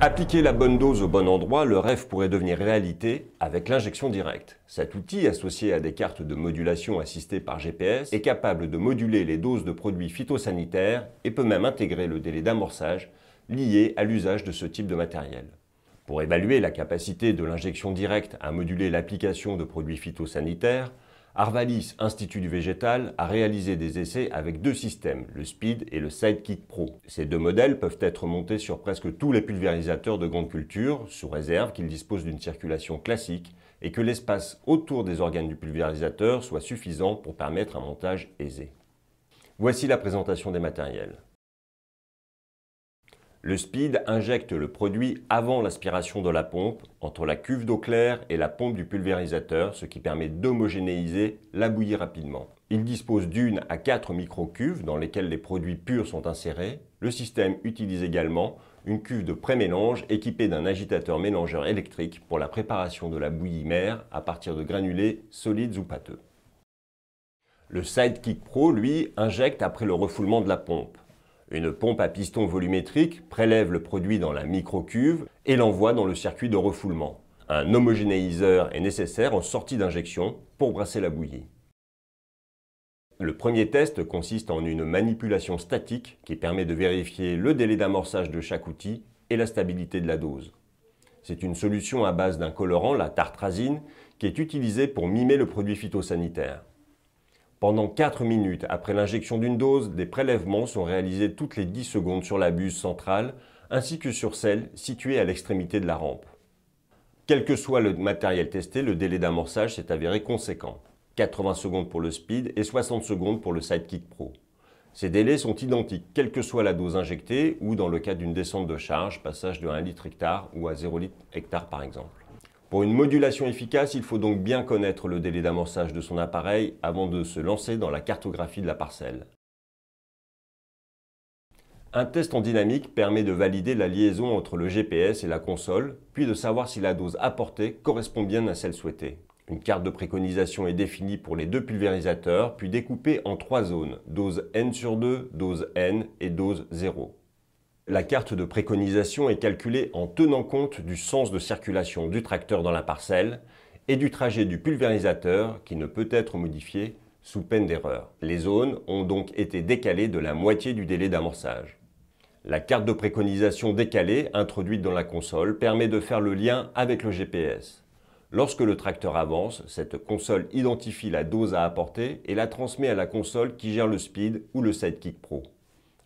Appliquer la bonne dose au bon endroit, le rêve pourrait devenir réalité avec l'injection directe. Cet outil, associé à des cartes de modulation assistées par GPS, est capable de moduler les doses de produits phytosanitaires et peut même intégrer le délai d'amorçage lié à l'usage de ce type de matériel. Pour évaluer la capacité de l'injection directe à moduler l'application de produits phytosanitaires, Arvalis, Institut du Végétal, a réalisé des essais avec deux systèmes, le Speed et le Sidekick Pro. Ces deux modèles peuvent être montés sur presque tous les pulvérisateurs de grande culture, sous réserve qu'ils disposent d'une circulation classique et que l'espace autour des organes du pulvérisateur soit suffisant pour permettre un montage aisé. Voici la présentation des matériels. Le Speed injecte le produit avant l'aspiration de la pompe, entre la cuve d'eau claire et la pompe du pulvérisateur, ce qui permet d'homogénéiser la bouillie rapidement. Il dispose d'une à 4 micro-cuves dans lesquelles les produits purs sont insérés. Le système utilise également une cuve de pré-mélange équipée d'un agitateur mélangeur électrique pour la préparation de la bouillie mère à partir de granulés solides ou pâteux. Le Sidekick Pro, lui, injecte après le refoulement de la pompe. Une pompe à piston volumétrique prélève le produit dans la microcuve et l'envoie dans le circuit de refoulement. Un homogénéiseur est nécessaire en sortie d'injection pour brasser la bouillie. Le premier test consiste en une manipulation statique qui permet de vérifier le délai d'amorçage de chaque outil et la stabilité de la dose. C'est une solution à base d'un colorant, la tartrazine, qui est utilisée pour mimer le produit phytosanitaire. Pendant 4 minutes après l'injection d'une dose, des prélèvements sont réalisés toutes les 10 secondes sur la buse centrale ainsi que sur celle située à l'extrémité de la rampe. Quel que soit le matériel testé, le délai d'amorçage s'est avéré conséquent. 80 secondes pour le Speed et 60 secondes pour le Sidekick Pro. Ces délais sont identiques, quelle que soit la dose injectée ou dans le cas d'une descente de charge, passage de 1 litre hectare ou à 0 litre hectare par exemple. Pour une modulation efficace, il faut donc bien connaître le délai d'amorçage de son appareil avant de se lancer dans la cartographie de la parcelle. Un test en dynamique permet de valider la liaison entre le GPS et la console, puis de savoir si la dose apportée correspond bien à celle souhaitée. Une carte de préconisation est définie pour les deux pulvérisateurs, puis découpée en 3 zones, dose N/2, dose N et dose 0. La carte de préconisation est calculée en tenant compte du sens de circulation du tracteur dans la parcelle et du trajet du pulvérisateur qui ne peut être modifié sous peine d'erreur. Les zones ont donc été décalées de la moitié du délai d'amorçage. La carte de préconisation décalée, introduite dans la console, permet de faire le lien avec le GPS. Lorsque le tracteur avance, cette console identifie la dose à apporter et la transmet à la console qui gère le Speed ou le Sidekick Pro.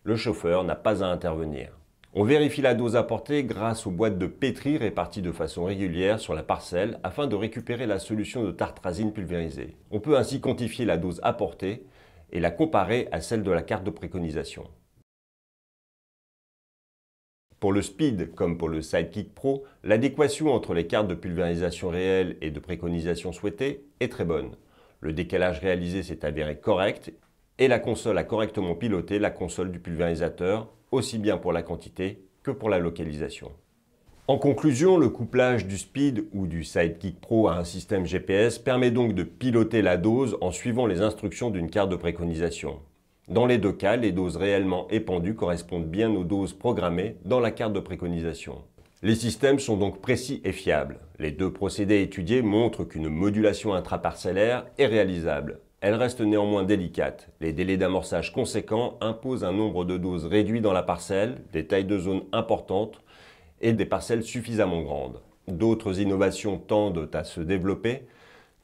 Le chauffeur n'a pas à intervenir. On vérifie la dose apportée grâce aux boîtes de pétri réparties de façon régulière sur la parcelle afin de récupérer la solution de tartrazine pulvérisée. On peut ainsi quantifier la dose apportée et la comparer à celle de la carte de préconisation. Pour le Speed comme pour le Sidekick Pro, l'adéquation entre les cartes de pulvérisation réelles et de préconisation souhaitée est très bonne. Le décalage réalisé s'est avéré correct et la console a correctement piloté la console du pulvérisateur, aussi bien pour la quantité que pour la localisation. En conclusion, le couplage du Speed ou du Sidekick Pro à un système GPS permet donc de piloter la dose en suivant les instructions d'une carte de préconisation. Dans les deux cas, les doses réellement épandues correspondent bien aux doses programmées dans la carte de préconisation. Les systèmes sont donc précis et fiables. Les deux procédés étudiés montrent qu'une modulation intraparcellaire est réalisable. Elle reste néanmoins délicate. Les délais d'amorçage conséquents imposent un nombre de doses réduit dans la parcelle, des tailles de zone importantes et des parcelles suffisamment grandes. D'autres innovations tendent à se développer,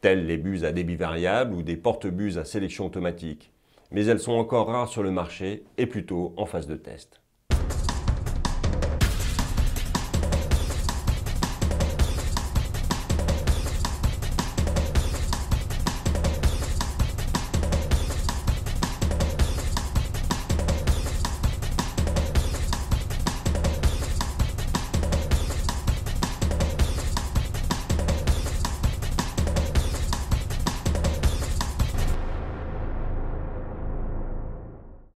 telles les buses à débit variable ou des porte-buses à sélection automatique. Mais elles sont encore rares sur le marché et plutôt en phase de test.